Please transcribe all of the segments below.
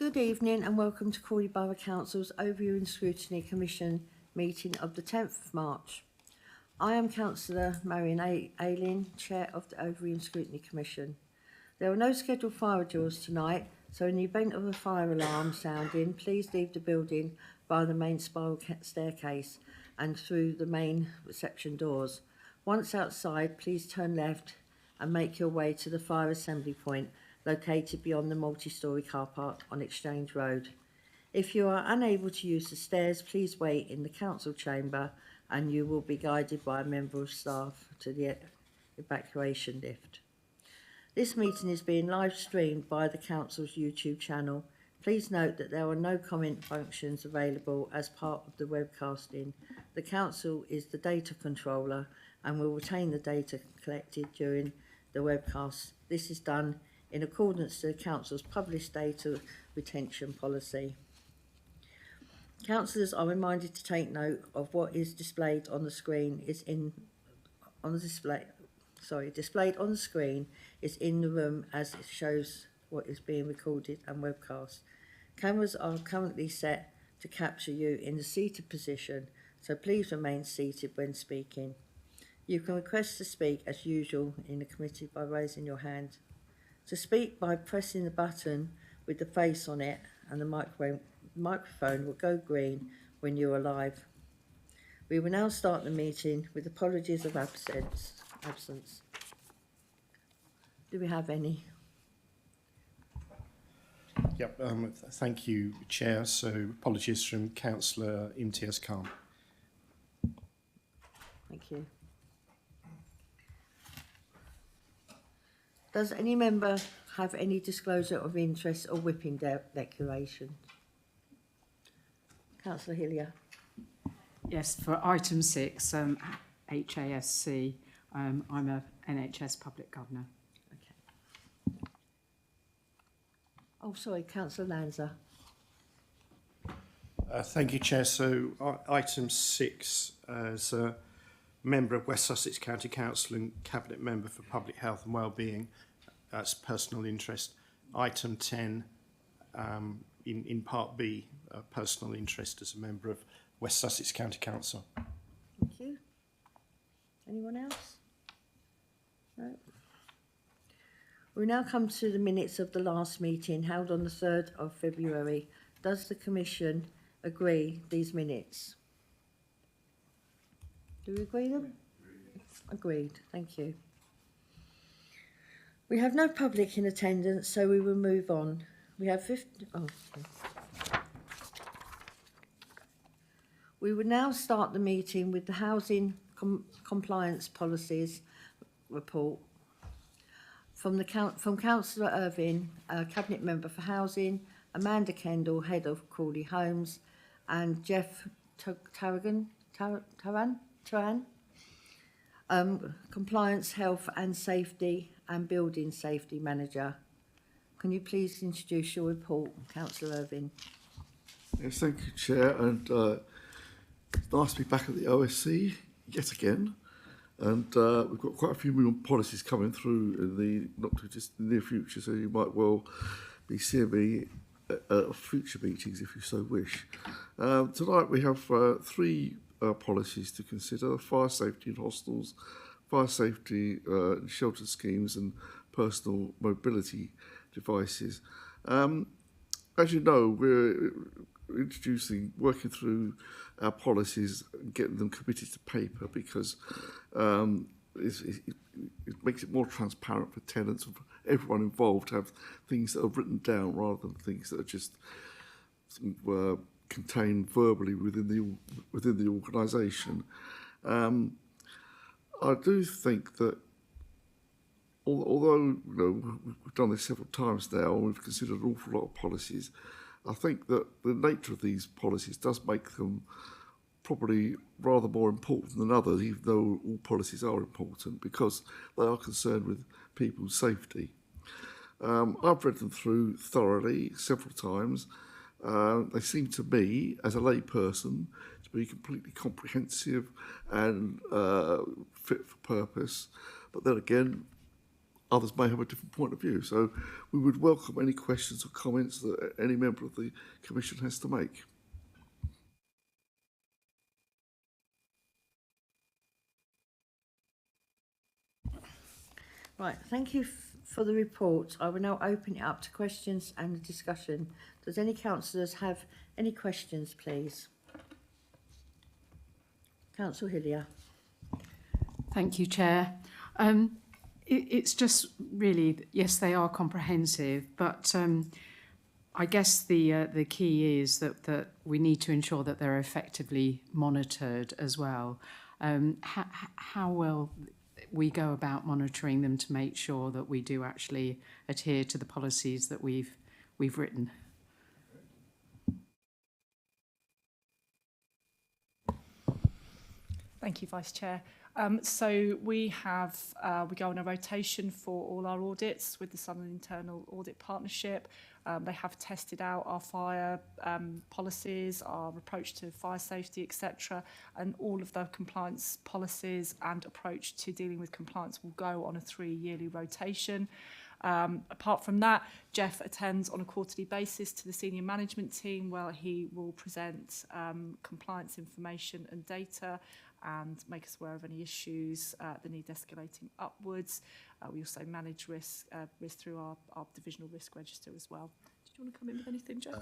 Good evening and welcome to Crawley Borough Council's Overview and Scrutiny Commission meeting of the 10th of March. I am Councillor Marion Ayling, Chair of the Overview and Scrutiny Commission. There are no scheduled fire drills tonight, so in the event of a fire alarm sounding, please leave the building via the main spiral staircase and through the main reception doors. Once outside, please turn left and make your way to the fire assembly point located beyond the multi-storey car park on Exchange Road. If you are unable to use the stairs, please wait in the council chamber and you will be guided by a member of staff to the evacuation lift. This meeting is being live streamed by the council's YouTube channel. Please note that there are no comment functions available as part of the webcasting. The council is the data controller and will retain the data collected during the webcast. This is done in accordance to the Council's published data retention policy. Councillors are reminded to take note of what is displayed on the screen displayed on the screen is in the room as it shows what is being recorded and webcast. Cameras are currently set to capture you in the seated position, so please remain seated when speaking. You can request to speak as usual in the committee by raising your hand. To speak by pressing the button with the face on it, and the microphone will go green when you are live. We will now start the meeting with apologies of absence. Do we have any? Yep, thank you, Chair. So apologies from Councillor Imtiaz Khan. Thank you. Does any member have any disclosure of interest or whipping declaration? Councillor Hillier. Yes, for item 6, HASC, I'm a NHS public governor. Okay. Oh, sorry, Councillor Lanza. Thank you, Chair. So item 6, as a member of West Sussex County Council and Cabinet Member for Public Health and Wellbeing, that's personal interest. Item 10, in Part B, personal interest as a member of West Sussex County Council. Thank you. Anyone else? No. We now come to the minutes of the last meeting held on the 3rd of February. Does the Commission agree these minutes? Do we agree them? Agreed. Thank you. We have no public in attendance, so we will move on. We have 50. Oh, okay. We will now start the meeting with the Housing Compliance Policies report from Councillor Irvine, Cabinet Member for Housing, Amanda Kendall, Head of Crawley Homes, and Jeff Taran, Compliance, Health and Safety and Building Safety Manager. Can you please introduce your report, Councillor Irvine? Yes, thank you, Chair, and it's nice to be back at the OSC yet again, and we've got quite a few new policies coming through in the not too distant near future, so you might well be seeing me at future meetings if you so wish. Tonight we have 3 policies to consider: fire safety in hostels, fire safety in shelter schemes, and personal mobility devices. As you know, we're working through our policies and getting them committed to paper because it makes it more transparent for tenants, for everyone involved, to have things that are written down rather than things that are just contained verbally within the organisation. I do think that although we've done this several times now and we've considered an awful lot of policies, I think that the nature of these policies does make them probably rather more important than others, even though all policies are important, because they are concerned with people's safety. I've read them through thoroughly several times. They seem to me, as a layperson, to be completely comprehensive and fit for purpose. But then again, others may have a different point of view. So we would welcome any questions or comments that any member of the Commission has to make. Right, thank you for the report. I will now open it up to questions and discussion. Does any councillors have any questions, please? Councillor Hillier. Thank you, Chair. It's just really, yes, they are comprehensive, but I guess the key is that we need to ensure that they're effectively monitored as well. How will we go about monitoring them to make sure that we do actually adhere to the policies that we've written? Thank you, Vice Chair. So we go on a rotation for all our audits with the Southern Internal Audit Partnership. They have tested out our fire policies, our approach to fire safety, etc. And all of the compliance policies and approach to dealing with compliance will go on a 3-yearly rotation. Apart from that, Jeff attends on a quarterly basis to the senior management team where he will present compliance information and data and make us aware of any issues that need escalating upwards. We also manage risk through our divisional risk register as well. Did you want to come in with anything, Jeff?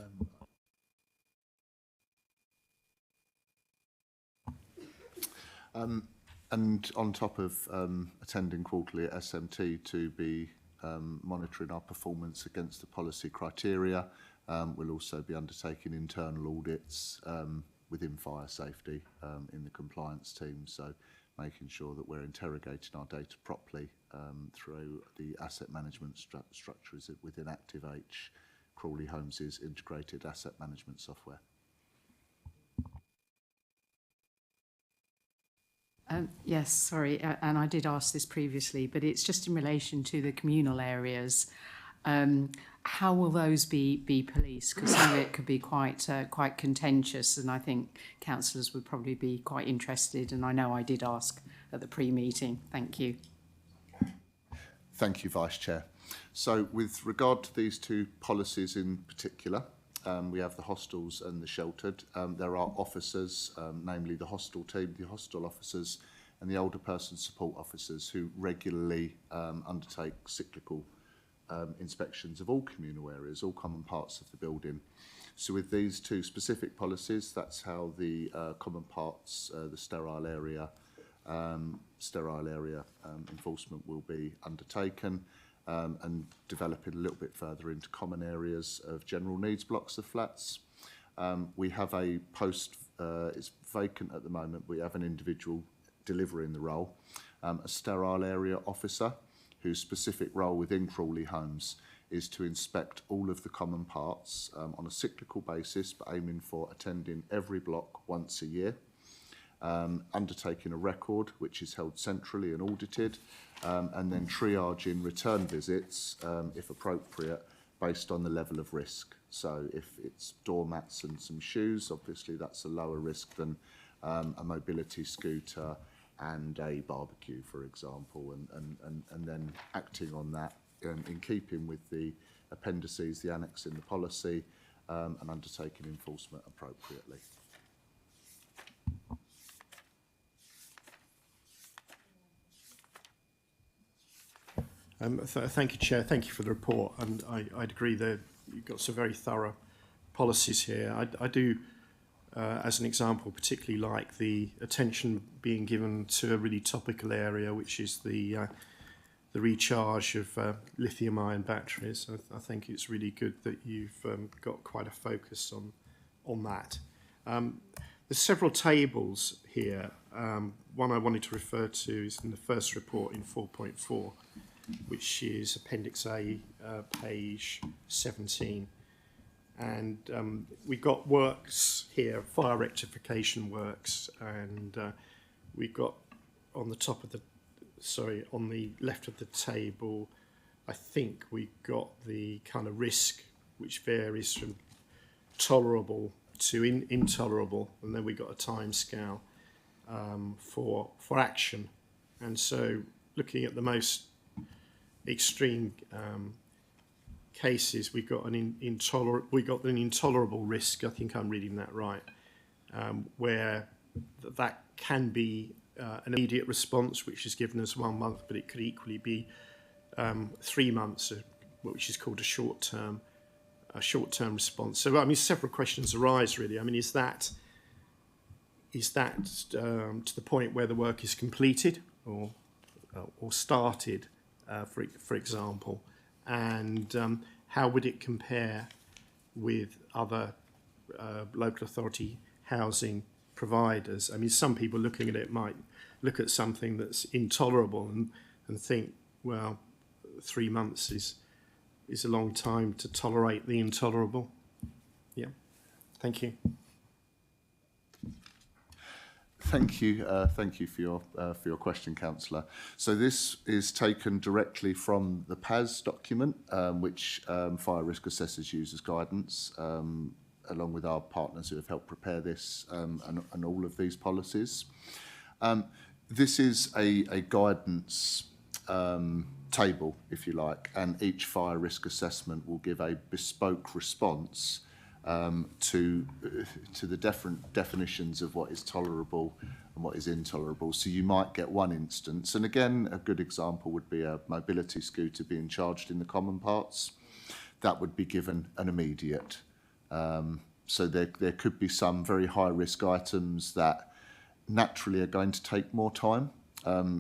And on top of attending quarterly at SMT to be monitoring our performance against the policy criteria, we'll also be undertaking internal audits within fire safety in the compliance team, so making sure that we're interrogating our data properly through the asset management structures within ActiveH, Crawley Holmes's integrated asset management software. Yes, sorry, and I did ask this previously, but it's just in relation to the communal areas. How will those be policed? Because some of it could be quite contentious, and I think councillors would probably be quite interested. And I know I did ask at the pre-meeting. Thank you. Thank you, Vice Chair. So, with regard to these two policies in particular, we have the hostels and the sheltered. There are officers, namely the hostel team, the hostel officers, and the older person support officers who regularly undertake cyclical inspections of all communal areas, all common parts of the building. So with these two specific policies, that's how the common parts, the sterile area enforcement will be undertaken, and developing a little bit further into common areas of general needs blocks of flats. We have a post, it's vacant at the moment, we have an individual delivering the role, a sterile area officer, whose specific role within Crawley Homes is to inspect all of the common parts on a cyclical basis, but aiming for attending every block once a year, undertaking a record which is held centrally and audited, and then triaging return visits, if appropriate, based on the level of risk. So if it's doormats and some shoes, obviously that's a lower risk than a mobility scooter and a barbecue, for example, and then acting on that in keeping with the appendices, the annex in the policy, and undertaking enforcement appropriately. Thank you, Chair. Thank you for the report, and I'd agree that you've got some very thorough policies here. I do, as an example, particularly like the attention being given to a really topical area, which is the recharge of lithium-ion batteries. I think it's really good that you've got quite a focus on that. There's several tables here. One I wanted to refer to is in the first report in 4.4, which is Appendix A, page 17. And we've got works here, fire rectification works, and we've got on the top of the, on the left of the table, I think we've got the kind of risk which varies from tolerable to intolerable, and then we've got a time scale for action. And so looking at the most extreme cases, we got an intolerable risk. I think I'm reading that right, where that can be an immediate response, which is given as 1 month, but it could equally be 3 months, which is called a short-term response. So, I mean, several questions arise, really. I mean, is that to the point where the work is completed or started, for example, and how would it compare with other local authority housing providers? I mean, some people looking at it might look at something that's intolerable and think, well, 3 months is a long time to tolerate the intolerable. Yeah, thank you. Thank you for your question, Councillor. So this is taken directly from the PAS document, which fire risk assessors use as guidance, along with our partners who have helped prepare this and all of these policies. This is a guidance table, if you like, and each fire risk assessment will give a bespoke response to the different definitions of what is tolerable and what is intolerable. So you might get one instance, and again, a good example would be a mobility scooter being charged in the common parts. That would be given an immediate. So there could be some very high risk items that naturally are going to take more time.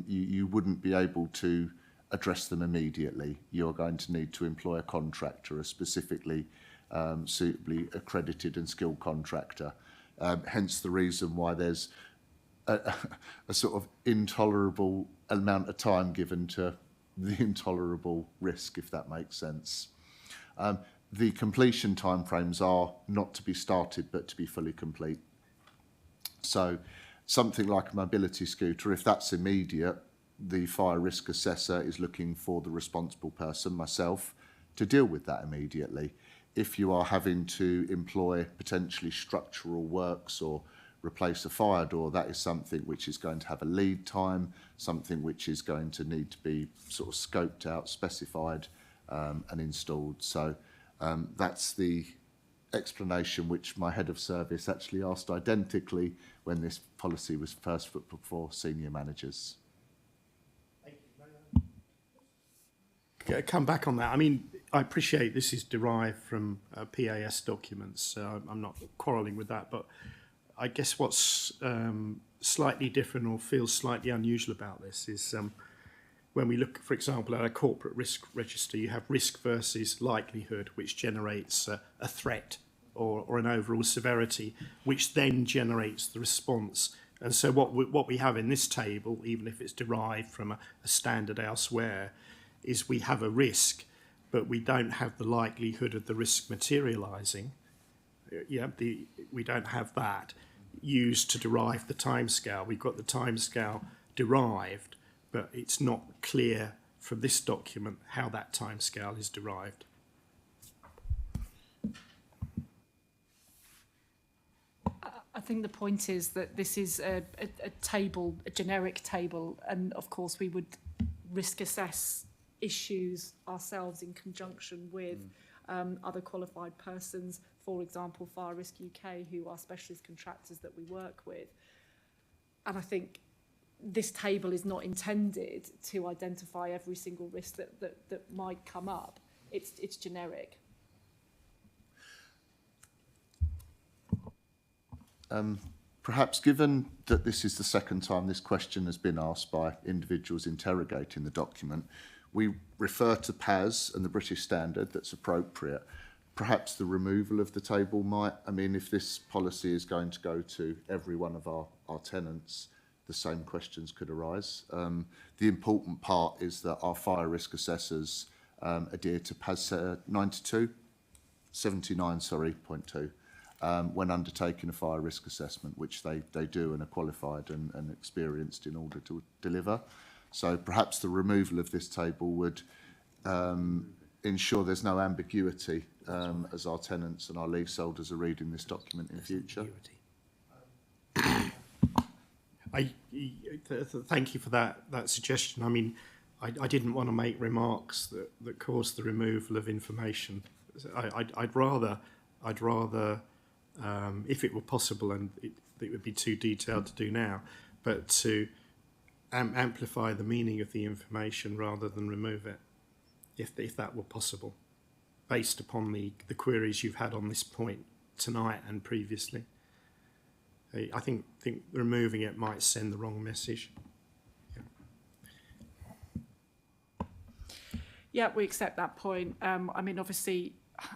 You wouldn't be able to address them immediately. You're going to need to employ a contractor, a specifically suitably accredited and skilled contractor. Hence the reason why there's a sort of intolerable amount of time given to the intolerable risk, if that makes sense. The completion timeframes are not to be started but to be fully complete. So something like a mobility scooter, if that's immediate, the fire risk assessor is looking for the responsible person, myself, to deal with that immediately. If you are having to employ potentially structural works or replace a fire door, that is something which is going to have a lead time, something which is going to need to be sort of scoped out, specified and installed. So that's the explanation which my head of service actually asked identically when this policy was first put before senior managers. Come back on that. I mean, I appreciate this is derived from PAS documents, so I'm not quarrelling with that, but I guess what's slightly different or feels slightly unusual about this is when we look, for example, at a corporate risk register, you have risk versus likelihood, which generates a threat or an overall severity, which then generates the response. And so what we have in this table, even if it's derived from a standard elsewhere, is we have a risk, but we don't have the likelihood of the risk materialising. Yeah, we don't have that used to derive the timescale. We've got the timescale derived, but it's not clear from this document how that timescale is derived. I think the point is that this is a table, a generic table, and of course we would risk assess issues ourselves in conjunction with other qualified persons, for example, Fire Risk UK, who are specialist contractors that we work with. And I think this table is not intended to identify every single risk that might come up. It's generic. Perhaps given that this is the second time this question has been asked by individuals interrogating the document, we refer to PAS and the British standard that's appropriate. Perhaps the removal of the table might, I mean, if this policy is going to go to every one of our tenants, the same questions could arise. The important part is that our fire risk assessors adhere to PAS 79.2 when undertaking a fire risk assessment, which they do and are qualified and experienced in order to deliver. So perhaps the removal of this table would ensure there's no ambiguity as our tenants and our leaseholders are reading this document in future. Thank you for that suggestion. I mean, I didn't want to make remarks that caused the removal of information. I'd rather, if it were possible, and it would be too detailed to do now, but to amplify the meaning of the information rather than remove it, if that were possible, based upon the queries you've had on this point tonight and previously. I think removing it might send the wrong message. Yeah, we accept that point. I mean, obviously,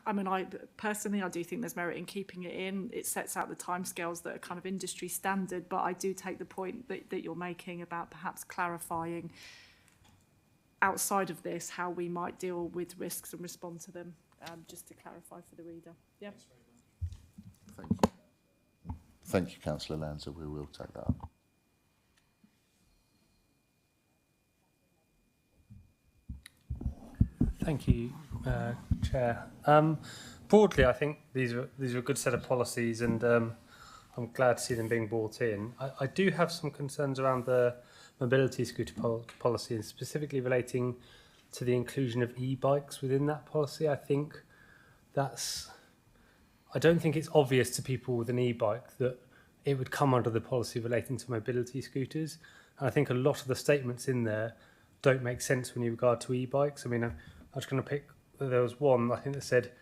I personally, I do think there's merit in keeping it in. It sets out the timescales that are kind of industry standard, but I do take the point that you're making about perhaps clarifying outside of this how we might deal with risks and respond to them, just to clarify for the reader. Yeah. Thank you. Thank you, Councillor Lanza. We will take that up. Thank you, Chair. Broadly, I think these are a good set of policies, and I'm glad to see them being brought in. I do have some concerns around the mobility scooter policy, and specifically relating to the inclusion of e-bikes within that policy. I don't think it's obvious to people with an e-bike that it would come under the policy relating to mobility scooters. And I think a lot of the statements in there don't make sense when you regard to e-bikes. I mean, I'm just going to pick, there was one, I think, that said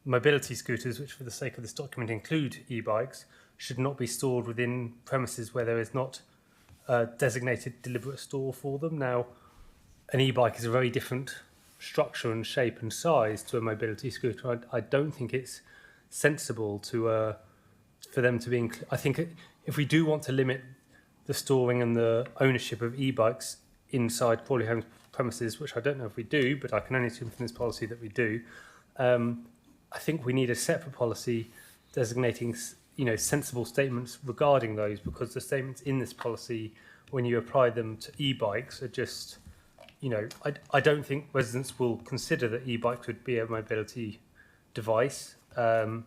mobility scooters, which for the sake of this document include e-bikes, should not be stored within premises where there is not a designated deliberate store for them. Now, an e-bike is a very different structure and shape and size to a mobility scooter. I don't think it's sensible to for them to be I think if we do want to limit the storing and the ownership of e-bikes inside Crawley Homes premises, which I don't know if we do, but I can only assume from this policy that we do, I think we need a separate policy designating, sensible statements regarding those, because the statements in this policy, when you apply them to e-bikes, are just, I don't think residents will consider that e-bikes would be a mobility device, and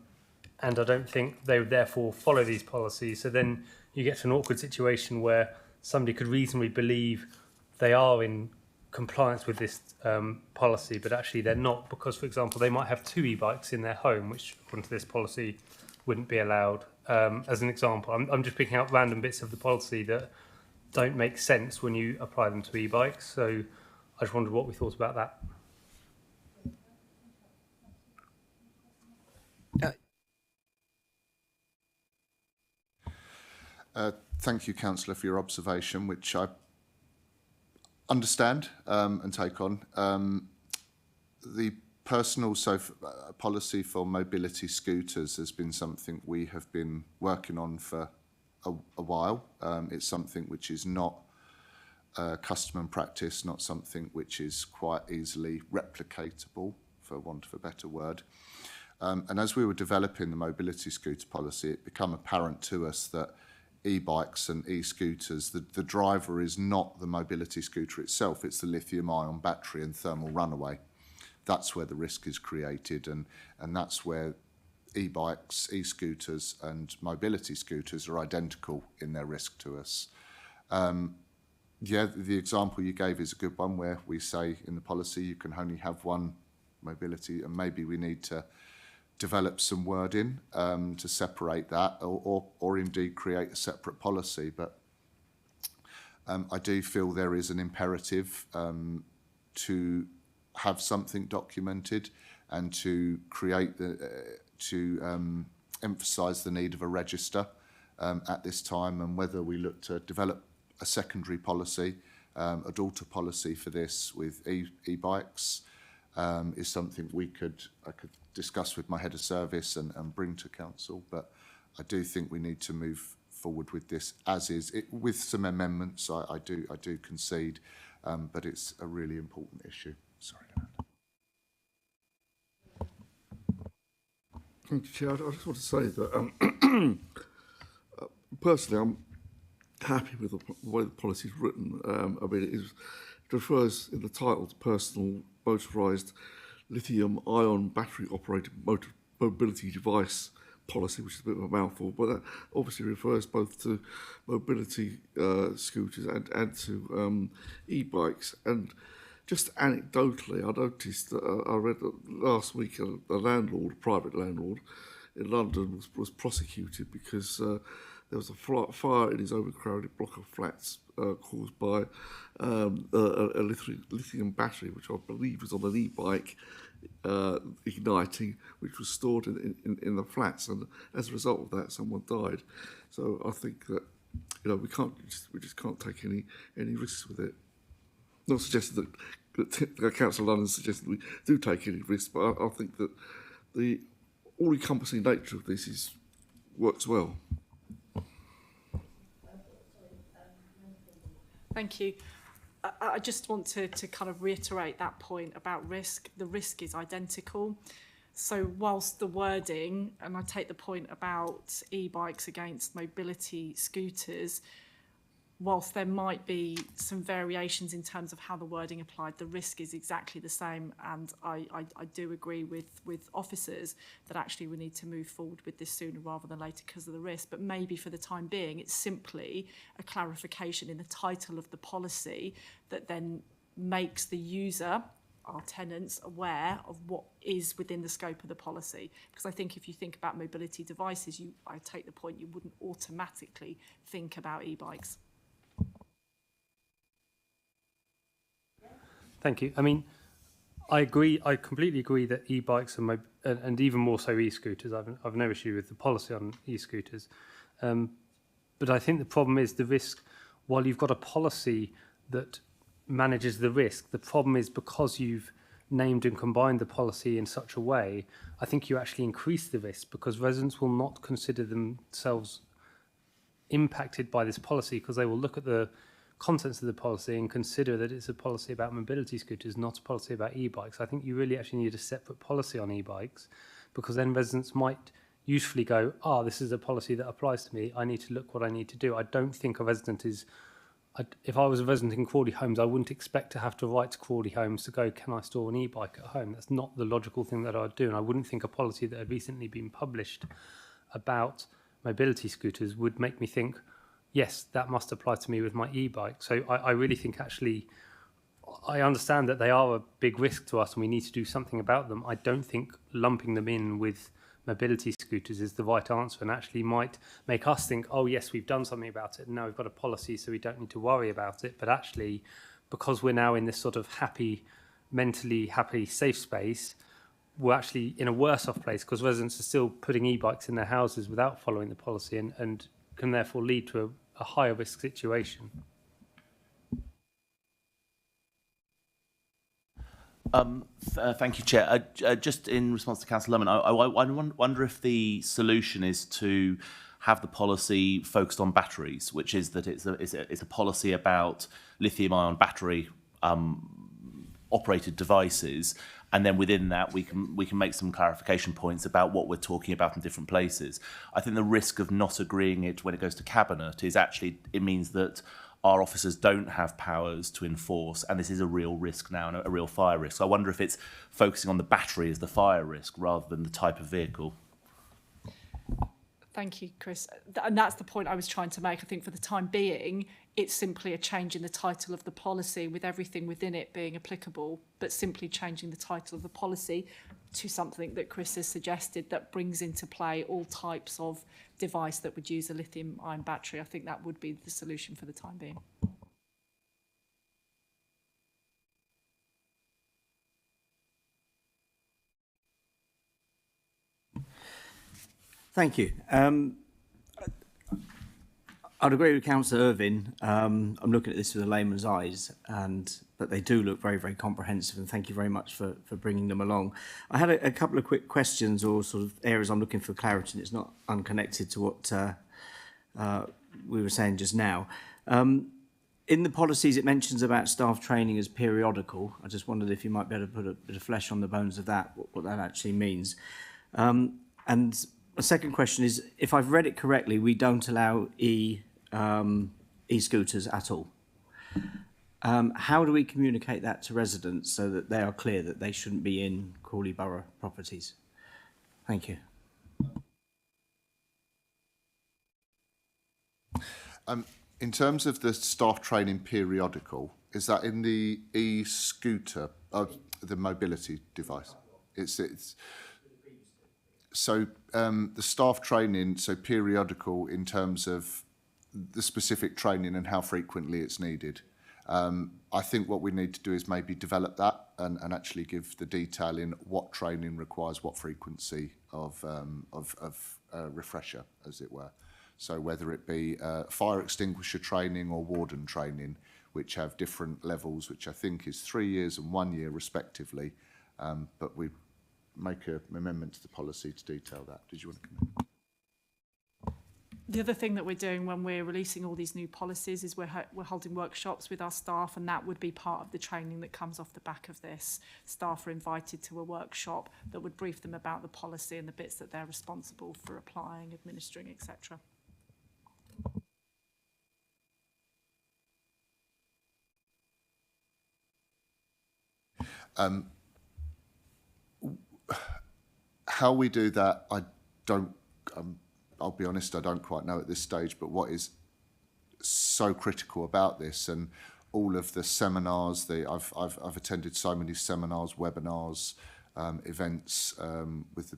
I don't think they would therefore follow these policies. So then you get to an awkward situation where somebody could reasonably believe they are in compliance with this policy, but actually they're not, because, for example, they might have 2 e-bikes in their home, which, according to this policy, wouldn't be allowed. As an example, I'm just picking out random bits of the policy that don't make sense when you apply them to e-bikes. So I just wondered what we thought about that. Thank you, Councillor, for your observation, which I understand and take on. The personal policy for mobility scooters has been something we have been working on for a while. It's something which is not custom and practice, not something which is quite easily replicatable, for want of a better word. And as we were developing the mobility scooter policy, it became apparent to us that e-bikes and e-scooters, the driver is not the mobility scooter itself, it's the lithium-ion battery and thermal runaway. That's where the risk is created, and that's where e-bikes, e-scooters and mobility scooters are identical in their risk to us. The example you gave is a good one, where we say in the policy you can only have one mobility, and maybe we need to develop some wording to separate that, or indeed create a separate policy. But I do feel there is an imperative to have something documented and to create emphasise the need of a register at this time, and whether we look to develop a secondary policy, a daughter policy for this with e-bikes, is something I could discuss with my head of service and bring to council. But I do think we need to move forward with this as is, with some amendments. I do concede, but it's a really important issue. Sorry. Thank you, Chair. I just want to say that personally, I'm happy with the way the policy is written. I mean, it refers in the title to personal motorised lithium-ion battery-operated mobility device policy, which is a bit of a mouthful, but that obviously refers both to mobility scooters and to e-bikes. And just anecdotally, I noticed that I read that last week a landlord, a private landlord in London was prosecuted because there was a fire in his overcrowded block of flats caused by a lithium battery, which I believe was on an e-bike igniting, which was stored in the flats, and as a result of that, someone died. So I think that we just can't take any risks with it. Not suggesting that the Council of London suggested we do take any risks, but I think that the all-encompassing nature of this works well. Thank you. I just want to kind of reiterate that point about risk. The risk is identical. So whilst the wording, and I take the point about e-bikes against mobility scooters, whilst there might be some variations in terms of how the wording applied, the risk is exactly the same. And I do agree with officers that actually we need to move forward with this sooner rather than later because of the risk. But maybe for the time being, it's simply a clarification in the title of the policy that then makes the user, our tenants, aware of what is within the scope of the policy. Because I think if you think about mobility devices, I take the point, you wouldn't automatically think about e-bikes. Thank you. I mean, I agree. I completely agree that e-bikes and even more so e-scooters. I've no issue with the policy on e-scooters, but I think the problem is the risk. While you've got a policy that manages the risk, the problem is because you've named and combined the policy in such a way, I think you actually increase the risk because residents will not consider themselves impacted by this policy because they will look at the contents of the policy and consider that it's a policy about mobility scooters, not a policy about e-bikes. I think you really actually need a separate policy on e-bikes because then residents might usefully go, this is a policy that applies to me. I need to look what I need to do. I don't think a resident is, if I was a resident in Crawley Homes, I wouldn't expect to have to write to Crawley Homes to go, can I store an e-bike at home? That's not the logical thing that I'd do. And I wouldn't think a policy that had recently been published about mobility scooters would make me think, yes, that must apply to me with my e-bike. So I really think actually, I understand that they are a big risk to us and we need to do something about them. I don't think lumping them in with mobility scooters is the right answer and actually might make us think, oh yes, we've done something about it and now we've got a policy so we don't need to worry about it. But actually, because we're now in this sort of mentally happy, safe space, we're actually in a worse off place because residents are still putting e-bikes in their houses without following the policy and can therefore lead to a higher risk situation. Thank you, Chair. Just in response to Councillor Lemon, I wonder if the solution is to have the policy focused on batteries, which is that it's a policy about lithium-ion battery operated devices, and then within that we can make some clarification points about what we're talking about in different places. I think the risk of not agreeing it when it goes to Cabinet is actually, it means that our officers don't have powers to enforce, and this is a real risk now, and a real fire risk. So I wonder if it's focusing on the battery as the fire risk rather than the type of vehicle. Thank you, Chris. And that's the point I was trying to make. I think for the time being, it's simply a change in the title of the policy with everything within it being applicable, but simply changing the title of the policy to something that Chris has suggested that brings into play all types of device that would use a lithium-ion battery. I think that would be the solution for the time being. Thank you. I'd agree with Councillor Irvine. I'm looking at this with a layman's eyes, but they do look very, very comprehensive, and thank you very much for bringing them along. I had a couple of quick questions or sort of areas I'm looking for clarity, and it's not unconnected to what we were saying just now. In the policies, it mentions about staff training as periodical. I just wondered if you might be able to put a bit of flesh on the bones of that, what that actually means. And a second question is, if I've read it correctly, we don't allow e-scooters at all. How do we communicate that to residents so that they are clear that they shouldn't be in Crawley Borough properties? Thank you. In terms of the staff training periodical, Is that in the e-scooter, the mobility device? It's so the staff training, so periodical in terms of the specific training and how frequently it's needed. I think what we need to do is maybe develop that and actually give the detail in what training requires what frequency of refresher, as it were. So whether it be fire extinguisher training or warden training, which have different levels, which I think is 3 years and 1 year respectively. But we make an amendment to the policy to detail that. Did you want to comment? The other thing that we're doing when we're releasing all these new policies is we're holding workshops with our staff, and that would be part of the training that comes off the back of this. Staff are invited to a workshop that would brief them about the policy and the bits that they're responsible for applying, administering, etc. How we do that, I don't, I'll be honest, I don't quite know at this stage, but what is so critical about this and all of the seminars, I've attended so many seminars, webinars, events with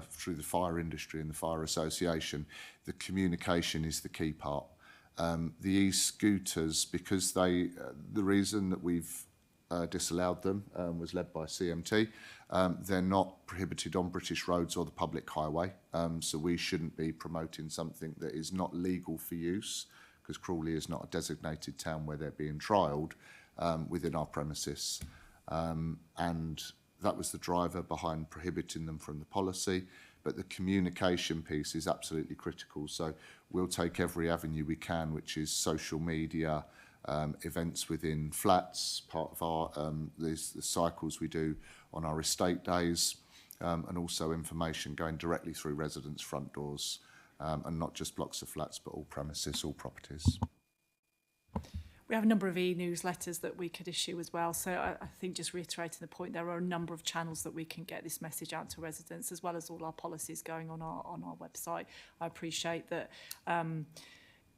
through the fire industry and the fire association. The communication is the key part. The e-scooters, because the reason that we've disallowed them was led by CMT. They're not prohibited on British roads or the public highway, so we shouldn't be promoting something that is not legal for use, because Crawley is not a designated town where they're being trialled within our premises. And that was the driver behind prohibiting them from the policy. But the communication piece is absolutely critical. So we'll take every avenue we can, which is social media, events within flats, part of our the cycles we do on our estate days, and also information going directly through residents' front doors, and not just blocks of flats, but all premises, all properties. We have a number of e-newsletters that we could issue as well. So I think just reiterating the point, there are a number of channels that we can get this message out to residents, as well as all our policies going on our website. I appreciate that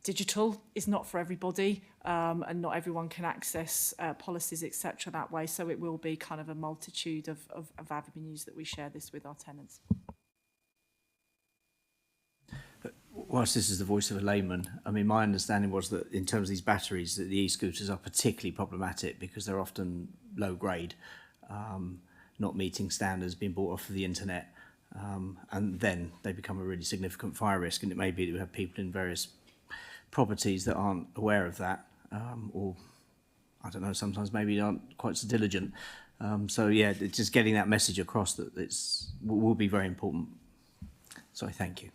digital is not for everybody, and not everyone can access policies, etc. that way. So it will be kind of a multitude of avenues that we share this with our tenants. Whilst this is the voice of a layman, I mean, my understanding was that in terms of these batteries, that the e-scooters are particularly problematic because they're often low grade, not meeting standards, being bought off of the internet, and then they become a really significant fire risk. And it may be that we have people in various properties that aren't aware of that, or I don't know, sometimes maybe aren't quite so diligent. So yeah, it's just getting that message across that will be very important. So thank you.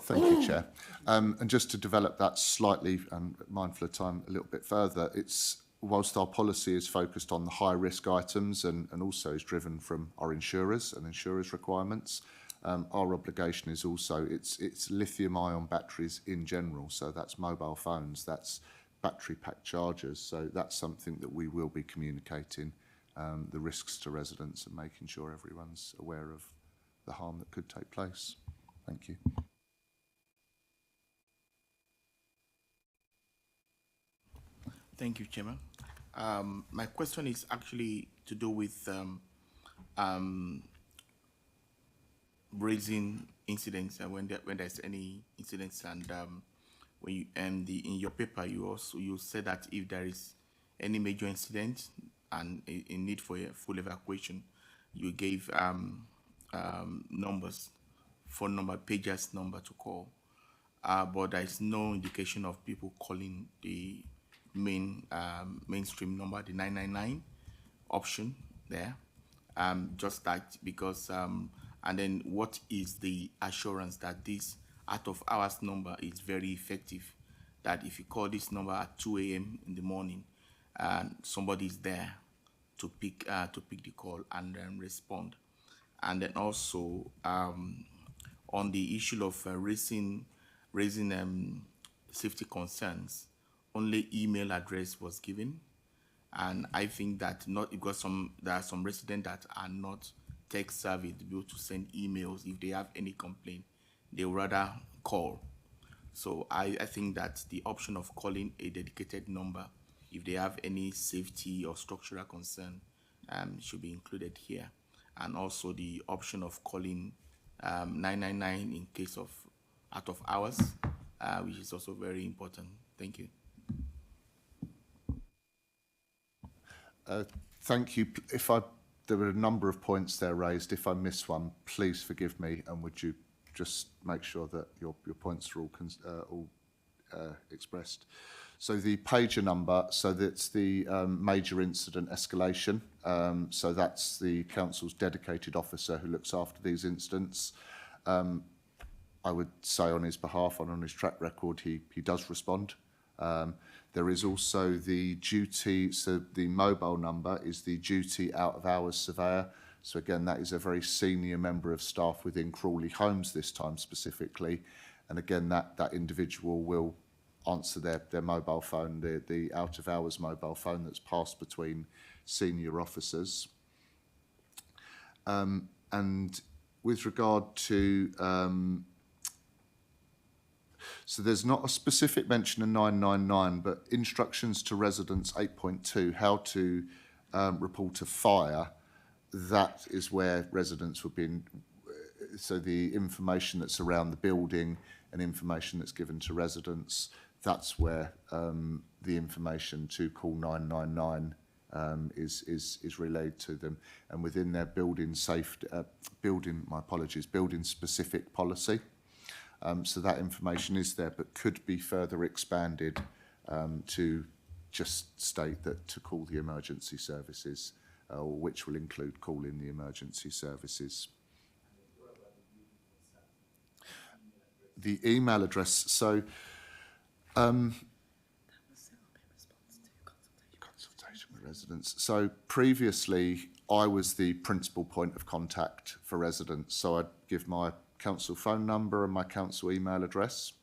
Thank you, Chair. And just to develop that slightly, and mindful of time a little bit further, it's whilst our policy is focused on the high risk items and also is driven from our insurers and insurers' requirements, our obligation is also, it's lithium ion batteries in general. So that's mobile phones, that's battery pack chargers. So that's something that we will be communicating the risks to residents and making sure everyone's aware of the harm that could take place. Thank you. Thank you, Chairman. My question is actually to do with raising incidents when there's any incidents, and when you in your paper you said that if there is any major incident and in need for a full evacuation, you gave numbers, phone number, pagers number to call, but there is no indication of people calling the mainstream number, the 999 option there. Just that because and then what is the assurance that this out of hours number is very effective, that if you call this number at 2 a.m. in the morning and somebody is there to pick the call and then respond. And then also on the issue of raising safety concerns, only email address was given, and I think that not because there are some residents that are not tech savvy to be able to send emails. If they have any complaint, they would rather call. So I think that the option of calling a dedicated number, if they have any safety or structural concern, should be included here. And also the option of calling 999 in case of out of hours, which is also very important. Thank you. Thank you. There were a number of points there raised. If I miss one, please forgive me, and would you just make sure that your points are all expressed. So the pager number, so that's the major incident escalation. So that's the council's dedicated officer who looks after these incidents. I would say on his behalf and on his track record, he does respond. There is also the duty, so the mobile number is the duty out of hours surveyor. So again, that is a very senior member of staff within Crawley Homes this time specifically. And again, that individual will answer their mobile phone, the out of hours mobile phone that's passed between senior officers. And with regard to, so there's not a specific mention of 999, but instructions to residents 8.2, how to report a fire, that is where residents would be, so the information that's around the building and information that's given to residents, that's where the information to call 999 is relayed to them. And within their building safety, building specific policy. So that information is there, but could be further expanded to just state that to call the emergency services, which will include calling the emergency services. The email address, so consultation with residents. So previously, I was the principal point of contact for residents. So I'd give my council phone number and my council email address.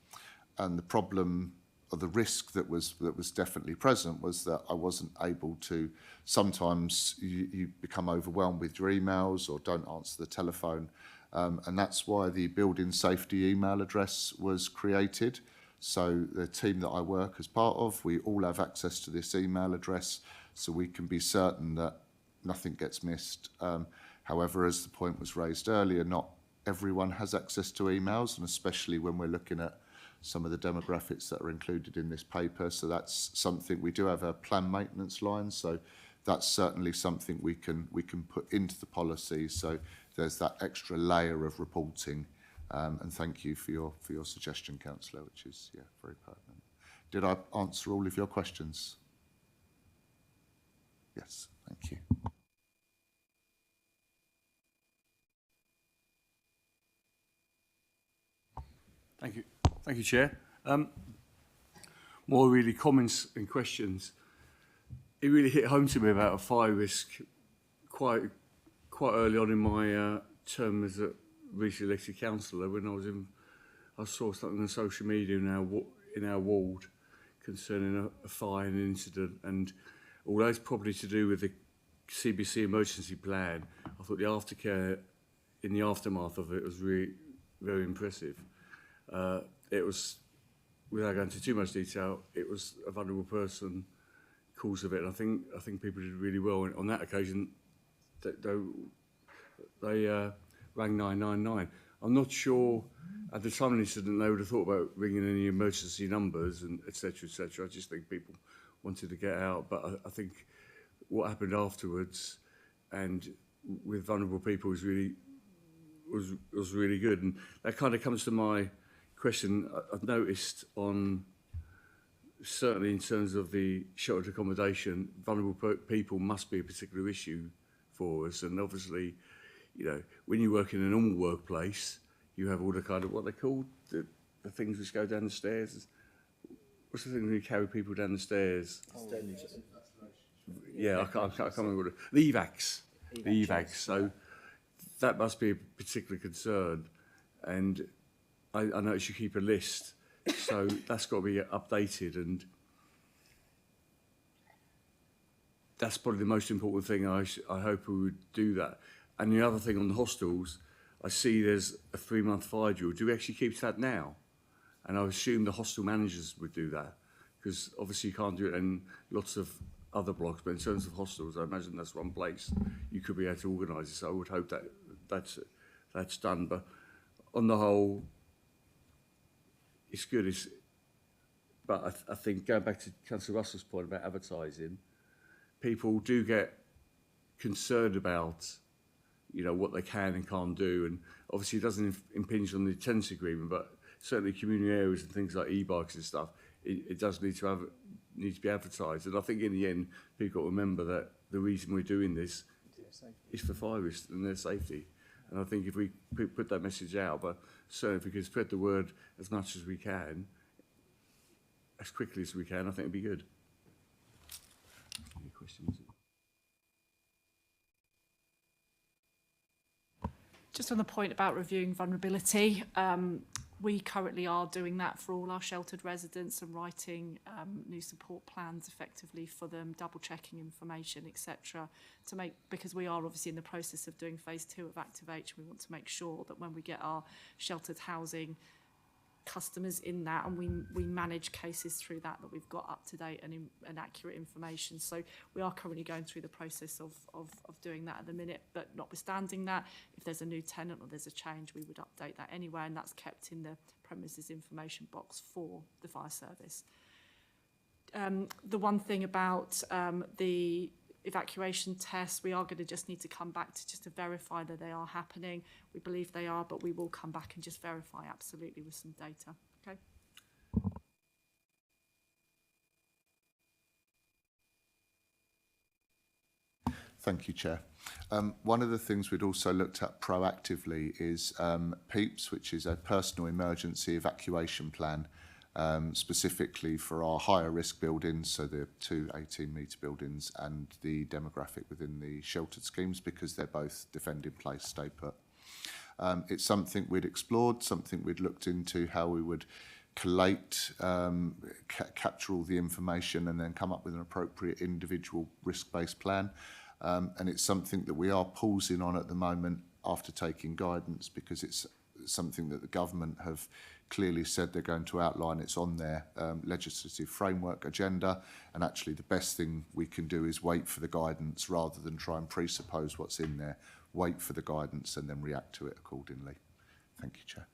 And the problem or the risk that was definitely present was that I wasn't able to, sometimes you become overwhelmed with your emails or don't answer the telephone. And that's why the building safety email address was created. So the team that I work as part of, we all have access to this email address so we can be certain that nothing gets missed. However, as the point was raised earlier, not everyone has access to emails, and especially when we're looking at some of the demographics that are included in this paper. So that's something, we do have a plan maintenance line, so that's certainly something we can put into the policy. So there's that extra layer of reporting. And thank you for your suggestion, Councillor, which is very pertinent. Did I answer all of your questions? Yes, thank you. Thank you, Chair. More really comments and questions. It really hit home to me about a fire risk quite early on in my term as a recently elected councillor. When I saw something on social media in our ward concerning a fire and an incident, and although it's probably to do with the CBC emergency plan, I thought the aftercare in the aftermath of it was really very impressive. It was, without going into too much detail, it was a vulnerable person cause of it. And I think people did really well. And on that occasion, they rang 999. I'm not sure at the time of the incident they would have thought about ringing any emergency numbers and et cetera, et cetera. I just think people wanted to get out. But I think what happened afterwards and with vulnerable people was really good. And that kind of comes to my question. I've noticed on, certainly in terms of the sheltered accommodation, vulnerable people must be a particular issue for us. And obviously, you know, when you work in a normal workplace, you have all the kind of, what they call, the things which go down the stairs. What's the thing when you carry people down the stairs? Yeah, I can't remember. The evacs. The evacs. So that must be a particular concern. And I notice you keep a list, so that's got to be updated, and that's probably the most important thing. I hope we would do that. And the other thing on the hostels, I see there's a 3-month fire drill. Do we actually keep to that now? And I assume the hostel managers would do that, because obviously you can't do it in lots of other blocks, but in terms of hostels, I imagine that's one place you could be able to organise it. So I would hope that that's done. But on the whole, it's good. But I think going back to Councillor Russell's point about advertising, people do get concerned about, you know, what they can and can't do, and obviously it doesn't impinge on the tenancy agreement, but certainly community areas and things like e-bikes and stuff, it does need to be advertised. And I think in the end, people got to remember that the reason we're doing this is for fire risk and their safety. And I think if we put that message out, but certainly if we can spread the word as much as we can, as quickly as we can, I think it'd be good. Any questions? Just on the point about reviewing vulnerability, we currently are doing that for all our sheltered residents and writing new support plans effectively for them, double checking information, etc. to make, because we are obviously in the process of doing phase 2 of Activate. We want to make sure that when we get our sheltered housing customers in that, and we manage cases through that we've got up to date and accurate information. So we are currently going through the process of doing that at the minute, but notwithstanding that, if there's a new tenant or there's a change, we would update that anyway, and that's kept in the premises information box for the fire service. The one thing about the evacuation tests, we are going to just need to come back to verify that they are happening. We believe they are, but we will come back and just verify absolutely with some data. Okay. Thank you, Chair. One of the things we'd also looked at proactively is PEEPS, which is a personal emergency evacuation plan, specifically for our higher risk buildings, so the 2 18-metre buildings, and the demographic within the sheltered schemes, because they're both defend in place, stay put. It's something we'd explored, something we'd looked into how we would collate, capture all the information and then come up with an appropriate individual risk-based plan. And it's something that we are pausing on at the moment after taking guidance, because it's something that the government have clearly said they're going to outline. It's on their legislative framework agenda, and actually the best thing we can do is wait for the guidance rather than try and presuppose what's in there. Wait for the guidance and then react to it accordingly. Thank you, Chair.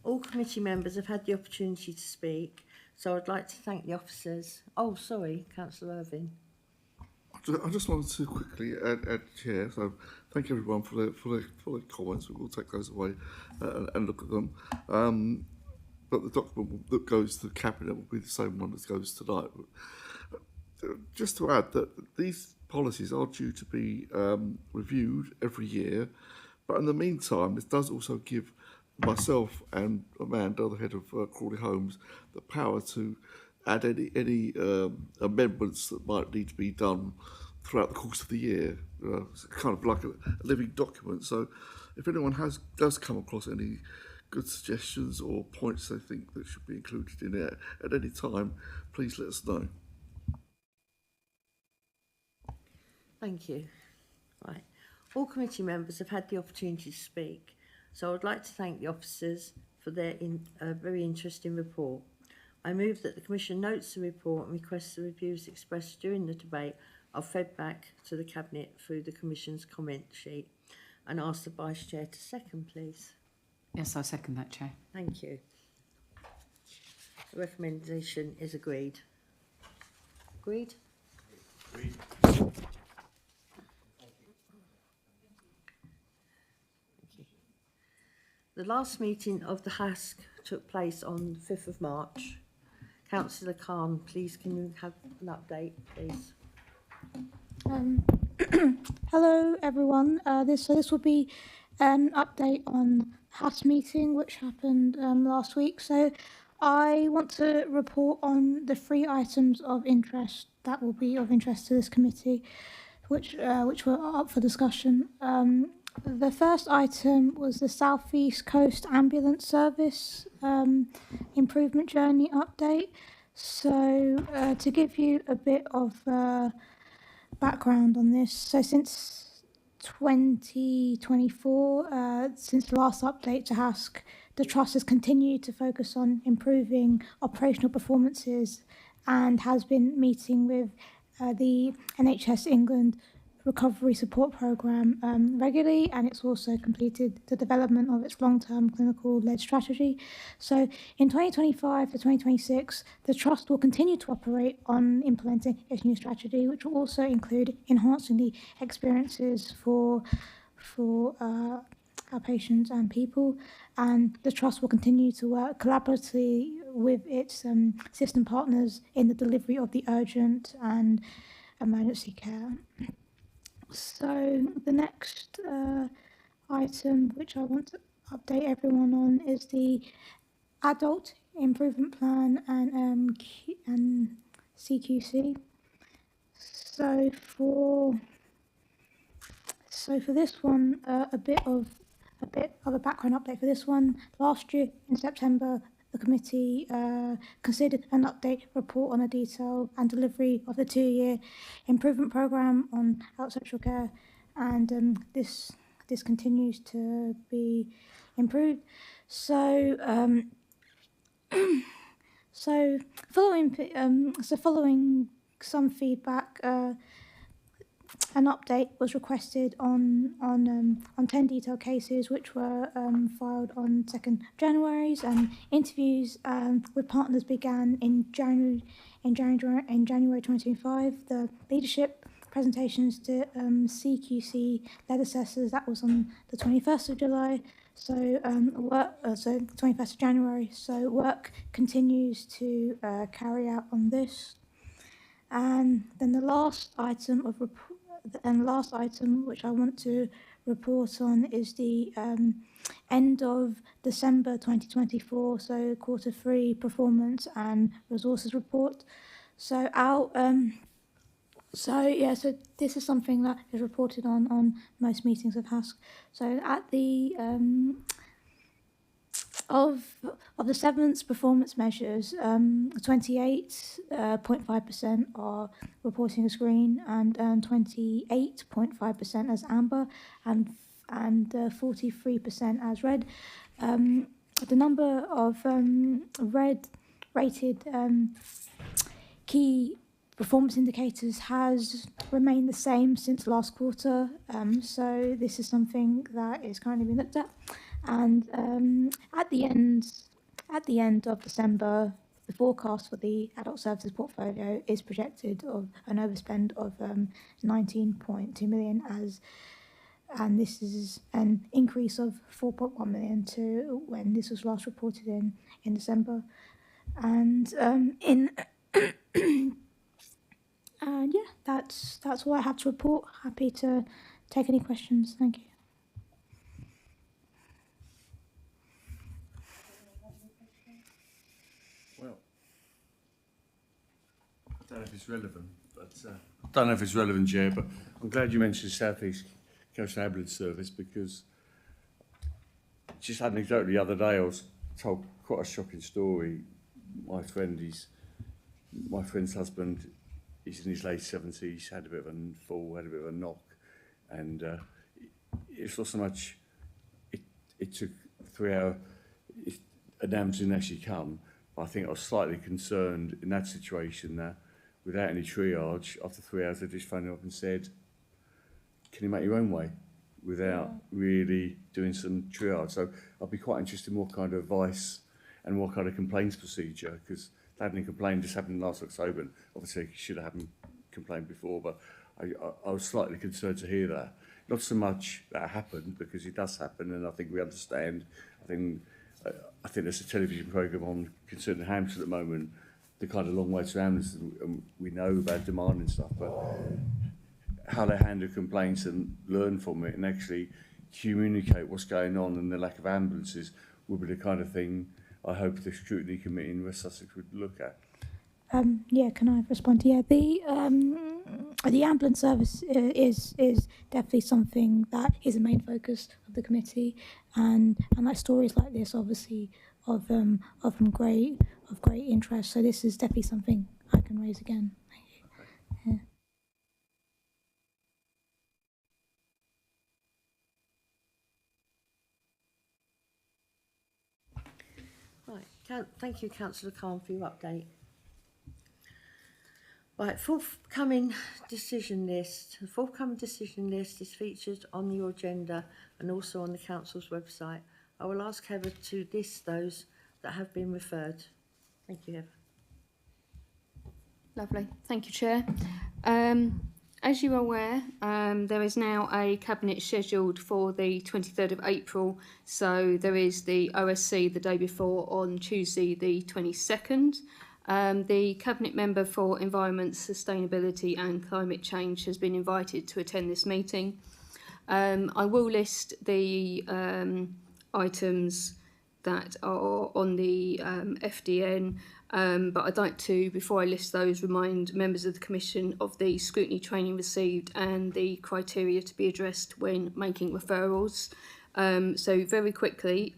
All committee members have had the opportunity to speak, so I'd like to thank the officers. Oh, sorry, Councillor Irvine. I just wanted to quickly add Chair, so thank everyone for their comments. We will take those away and look at them. But the document that goes to the Cabinet will be the same one that goes tonight. Just to add that these policies are due to be reviewed every year, but in the meantime, this does also give myself and Amanda, the head of Crawley Homes, the power to add any amendments that might need to be done throughout the course of the year. It's kind of like a living document. So if anyone does come across any good suggestions or points they think that should be included in it at any time, please let us know. Thank you. Right. All committee members have had the opportunity to speak, so I would like to thank the officers for their very interesting report. I move that the Commission notes the report and requests the reviews expressed during the debate are fed back to the Cabinet through the Commission's comment sheet, and ask the Vice Chair to second, please. Yes, I second that, Chair. Thank you. The recommendation is agreed. Agreed? Agreed. The last meeting of the HASC took place on the 5th of March. Councillor Khan, please can you have an update, please? Hello everyone, this will be an update on HASC meeting which happened last week. So I want to report on the 3 items of interest that will be of interest to this committee, which were up for discussion. The first item was the South East Coast Ambulance Service improvement journey update. So to give you a bit of background on this, so since 2024, since the last update to HASC, the Trust has continued to focus on improving operational performances and has been meeting with the NHS England Recovery Support Programme regularly, and it's also completed the development of its long-term clinical-led strategy. So in 2025 to 2026, the Trust will continue to operate on implementing its new strategy, which will also include enhancing the experiences for our patients and people, and the Trust will continue to work collaboratively with its system partners in the delivery of the urgent and emergency care. So the next item which I want to update everyone on is the Adult Improvement Plan and CQC. So for this one, a bit of a background update for this one. Last year in September, the committee considered an update report on the detail and delivery of the 2-year improvement programme on adult social care, and this continues to be improved. So following some feedback, an update was requested on 10 detailed cases which were filed on 2nd January, and interviews with partners began in January 2025. The leadership presentations to CQC led assessors, that was on the 21st of July. So 21st of January. So work continues to carry out on this. And then the last item which I want to report on is the end of December 2024, so Q3 performance and resources report. So so this is something that is reported on most meetings of HASC. So at the of the 7 performance measures, 28.5% are reporting as green, and 28.5% as amber, and 43% as red. The number of red rated key performance indicators has remained the same since last quarter. So this is something that is currently being looked at. And at the end of December, the forecast for the adult services portfolio is projected of an overspend of 19.2 million, and this is an increase of 4.1 million to when this was last reported in December. And and yeah, that's all I have to report. Happy to take any questions. Thank you. Well, I don't know if it's relevant, Chair, but I'm glad you mentioned South East Coast Ambulance Service, because just anecdotally the other day I was told quite a shocking story. My friend's husband, he's in his late 70s, had a bit of a fall, had a bit of a knock, and it's not so much, it took 3 hours, an ambulance didn't actually come, but I think I was slightly concerned in that situation that without any triage, after 3 hours they just phoned up and said, can you make your own way, without really doing some triage. So I'd be quite interested in what kind of advice and what kind of complaints procedure, because they hadn't complained, this happened last October, and obviously should have complained before, but I was slightly concerned to hear that. Not so much that happened, because it does happen, and I think we understand. I think there's a television programme on concerning Hampshire at the moment, the kind of long way to ambulance, and we know about demand and stuff, but how they handle complaints and learn from it and actually communicate what's going on and the lack of ambulances will be the kind of thing I hope the Scrutiny Committee in West Sussex would look at. Yeah, can I respond? Yeah, the ambulance service is definitely something that is a main focus of the committee, and like stories like this, obviously of great interest. So this is definitely something I can raise again. Thank you. Yeah. Right, thank you, Councillor Khan, for your update. Right, forthcoming decision list. The forthcoming decision list is featured on your agenda and also on the council's website. I will ask Heather to list those that have been referred. Thank you, Heather. Lovely. Thank you, Chair. As you are aware, there is now a Cabinet scheduled for the 23rd of April. So there is the OSC the day before on Tuesday the 22nd. The Cabinet Member for Environment, Sustainability and Climate Change has been invited to attend this meeting. I will list the items that are on the FDN, but I'd like to, before I list those, remind members of the Commission of the scrutiny training received and the criteria to be addressed when making referrals. So very quickly,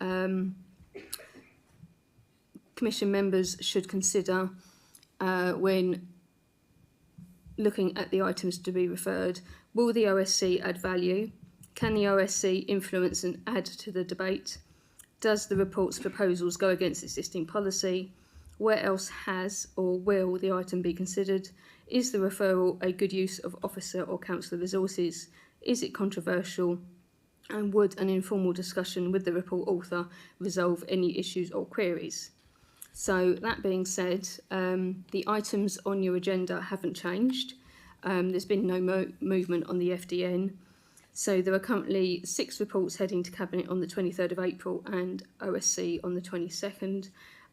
Commission members should consider when looking at the items to be referred, will the OSC add value? Can the OSC influence and add to the debate? Does the report's proposals go against existing policy? Where else has or will the item be considered? Is the referral a good use of officer or councillor resources? Is it controversial? And would an informal discussion with the report author resolve any issues or queries? So that being said, the items on your agenda haven't changed. There's been no movement on the FDN. So there are currently 6 reports heading to Cabinet on the 23rd of April and OSC on the 22nd.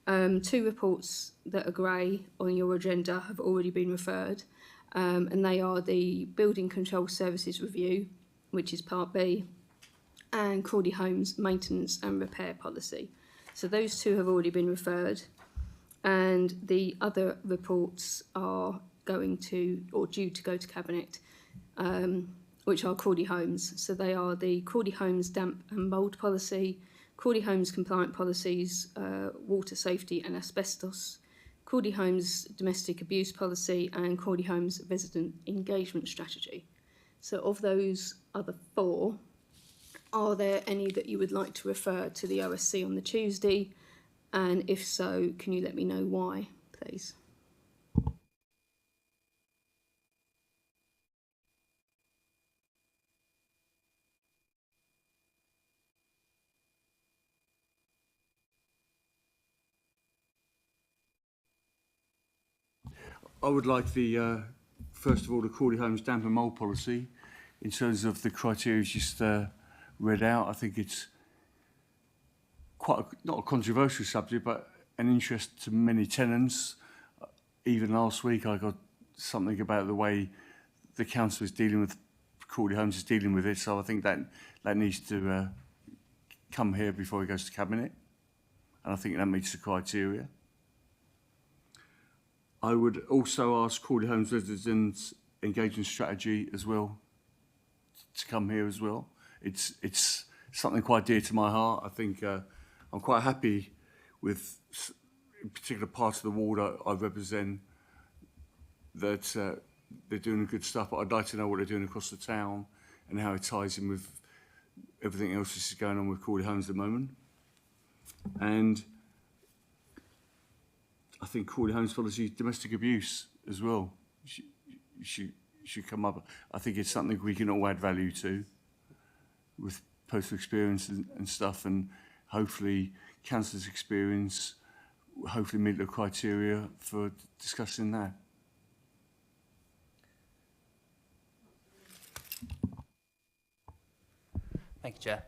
2 reports that are grey on your agenda have already been referred, and they are the Building Control Services Review, which is Part B, and Crawley Homes Maintenance and Repair Policy. So those 2 have already been referred, and the other reports are going to, or due to go to Cabinet, which are Crawley Homes. So they are the Crawley Homes Damp and Mould Policy, Crawley Homes Compliant Policies, Water Safety and Asbestos, Crawley Homes Domestic Abuse Policy, and Crawley Homes Resident Engagement Strategy. So of those other 4, are there any that you would like to refer to the OSC on the Tuesday? And if so, can you let me know why, please? I would like the, first of all, the Crawley Homes Damp and Mould Policy. In terms of the criteria you just read out, I think it's quite not a controversial subject, but an interest to many tenants. Even last week, I got something about the way the council is dealing with, Crawley Homes is dealing with it. So I think that needs to come here before it goes to Cabinet. And I think that meets the criteria. I would also ask Crawley Homes Residents Engagement Strategy as well to come here as well. It's something quite dear to my heart. I think I'm quite happy with, in particular, parts of the ward I represent, that they're doing good stuff. But I'd like to know what they're doing across the town and how it ties in with everything else that's going on with Crawley Homes at the moment. And I think Crawley Homes Policy, domestic abuse as well, should come up. I think it's something we can all add value to with personal experience and stuff, and hopefully councillors' experience, hopefully meet the criteria for discussing that. Thank you, Chair.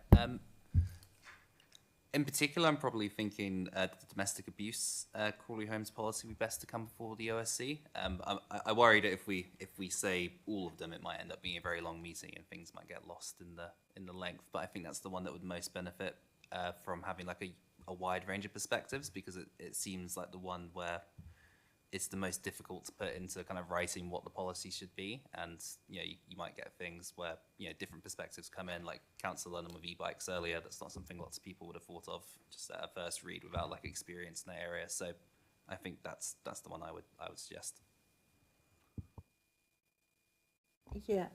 In particular, I'm probably thinking the domestic abuse Crawley Homes policy would be best to come before the OSC. I worry that if we say all of them, it might end up being a very long meeting and things might get lost in the length. But I think that's the one that would most benefit from having like a wide range of perspectives, because it seems like the one where it's the most difficult to put into kind of writing what the policy should be. And you might get things where different perspectives come in, like Councillor London with e-bikes earlier. That's not something lots of people would have thought of just at a first read without like experience in that area. So I think that's the one I would suggest. Yeah,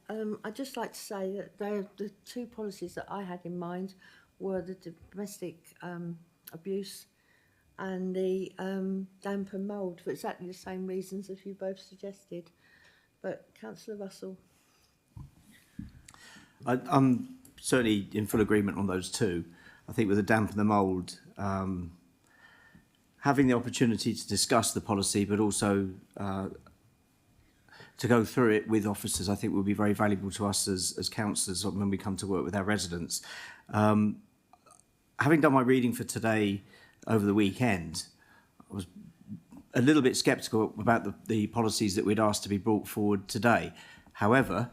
I'd just like to say that the 2 policies that I had in mind were the domestic abuse and the damp and mould for exactly the same reasons as you both suggested. But Councillor Russell. I'm certainly in full agreement on those two. I think with the damp and the mould, having the opportunity to discuss the policy, but also to go through it with officers, I think will be very valuable to us as councillors when we come to work with our residents. Having done my reading for today over the weekend, I was a little bit sceptical about the policies that we'd asked to be brought forward today. However,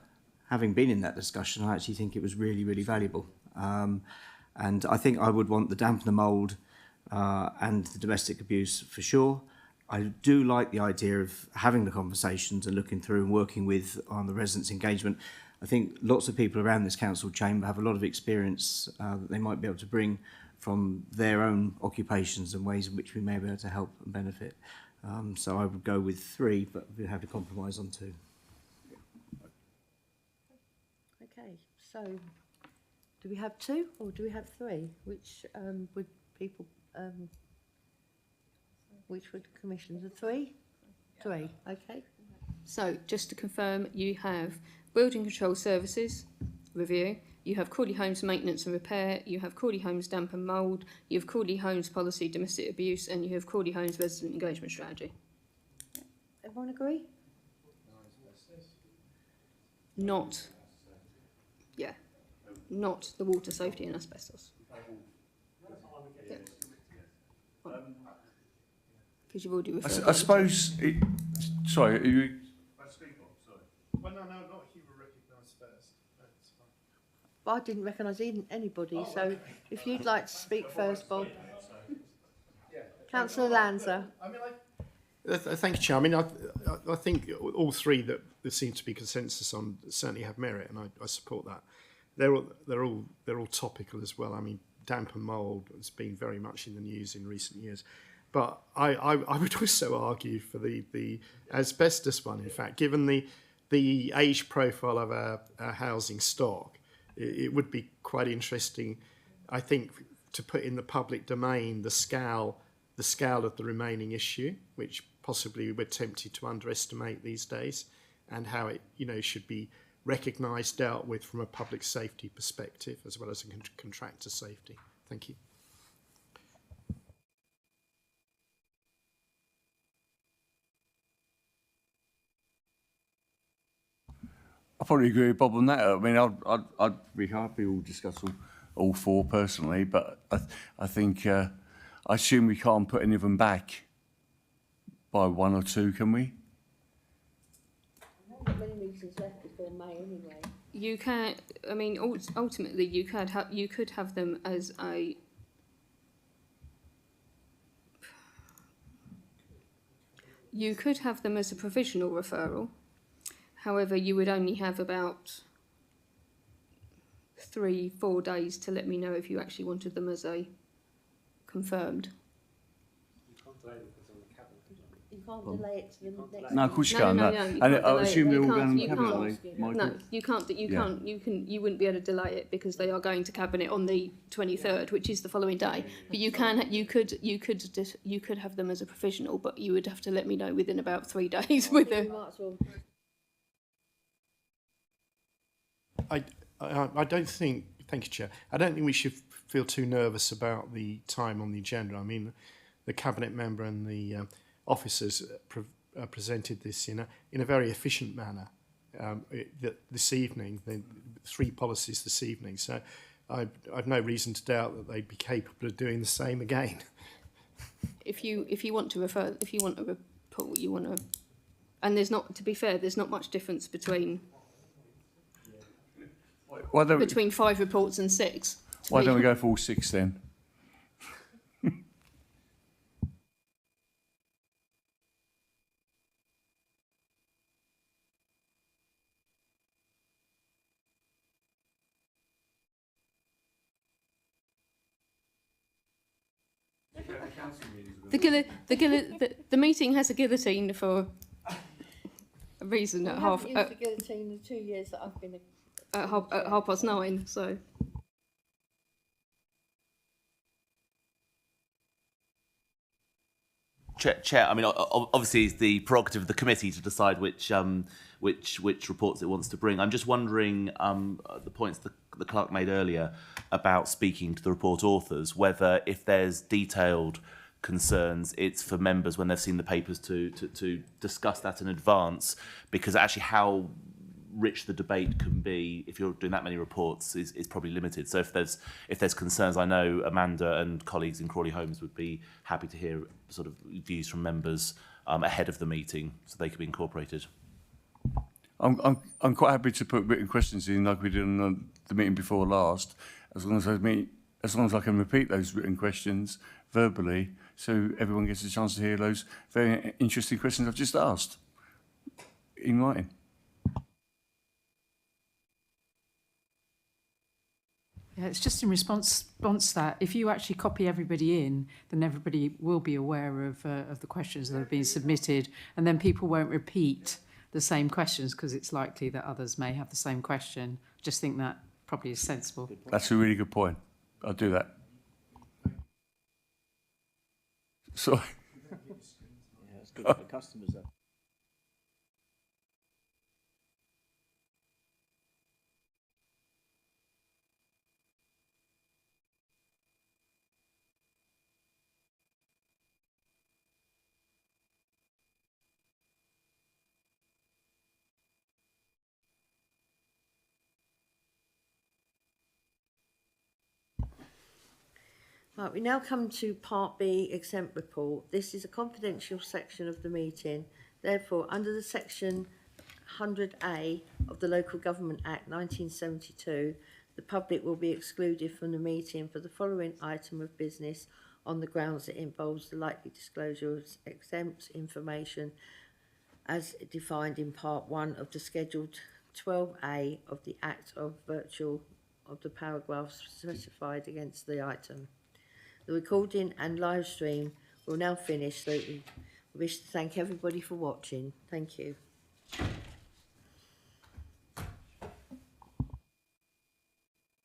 having been in that discussion, I actually think it was really, really valuable. And I think I would want the damp and the mould and the domestic abuse for sure. I do like the idea of having the conversations and looking through and working with on the residents' engagement. I think lots of people around this council chamber have a lot of experience that they might be able to bring from their own occupations and ways in which we may be able to help and benefit. So I would go with 3, but we'd have to compromise on 2. Okay, so do we have 2 or do we have 3? Which would people, which would commission? The 3? 3, okay. So, just to confirm, you have Building Control Services review, you have Crawley Homes Maintenance and Repair, you have Crawley Homes Damp and Mould, you have Crawley Homes Policy Domestic Abuse, and you have Crawley Homes Resident Engagement Strategy. Everyone agree? Not, yeah, not the water safety and asbestos. Because you've already referred. I suppose. Sorry, are you? Well, no, not if you were recognised first. That's fine. But I didn't recognise anybody, so if you'd like to speak first, Bob. Councillor Lanza. Thank you, Chair. I mean, I think all 3 that there seems to be consensus on certainly have merit, and I support that. They're all topical as well. I mean, damp and mould has been very much in the news in recent years. But I would also argue for the asbestos one, in fact, given the age profile of our housing stock, it would be quite interesting, I think, to put in the public domain the scale of the remaining issue, which possibly we're tempted to underestimate these days, and how it should be recognised, dealt with from a public safety perspective as well as a contractor safety. Thank you. I probably agree with Bob on that. I mean, I'd be happy we'll discuss all 4 personally, but I think I assume we can't put any of them back by 1 or 2, can we? There aren't many meetings left before May anyway. You can, I mean, ultimately you could have them as a. You could have them as a provisional referral. However, you would only have about 3-4 days to let me know if you actually wanted them as a confirmed. You can't delay it to the next. No, of course you No, can. no, No. no, you And can't I delay assume it. they're You all can't- going you to can't- cabinet, Michael. No, you can't. You wouldn't be able to delay it because they are going to cabinet on the 23rd, which is the following day. But you could have them as a provisional, but you would have to let me know within about 3 days with You them. might as well. I don't think, thank you, Chair, I don't think we should feel too nervous about the time on the agenda. I mean, the Cabinet member and the officers presented this in a very efficient manner this evening, the 3 policies this evening. So I've no reason to doubt that they'd be capable of doing the same again. If you want to refer, if you want a report, you want to, and there's not, to be fair, there's not much difference between 5 reports and 6. Why don't we go for all 6 then? The meeting has a guillotine for a reason at half. I haven't used the guillotine in the 2 years that I've been At 9:30, so. Chair, I mean, obviously it's the prerogative of the committee to decide which reports it wants to bring. I'm just wondering the points the clerk made earlier about speaking to the report authors, whether if there's detailed concerns, it's for members when they've seen the papers to discuss that in advance, because actually how rich the debate can be if you're doing that many reports is probably limited. So if there's concerns, I know Amanda and colleagues in Crawley Homes would be happy to hear sort of views from members ahead of the meeting, so they could be incorporated. I'm quite happy to put written questions in like we did on the meeting before last, as long as I can repeat those written questions verbally, so everyone gets a chance to hear those very interesting questions I've just asked in writing. Yeah, it's just in response to that. If you actually copy everybody in, then everybody will be aware of the questions that have been submitted, and then people won't repeat the same questions because it's likely that others may have the same question. I just think that probably is sensible. That's a really good point. I'll do that. Sorry. Yeah, it's good for the customers though. Right, we now come to Part B, exempt report. This is a confidential section of the meeting. Therefore, under the section 100A of the Local Government Act 1972, the public will be excluded from the meeting for the following item of business on the grounds that it involves the likely disclosure of exempt information as defined in Part 1 of the Scheduled 12A of the Act of Virtual of the paragraphs specified against the item. The recording and live stream will now finish, so we wish to thank everybody for watching. Thank you.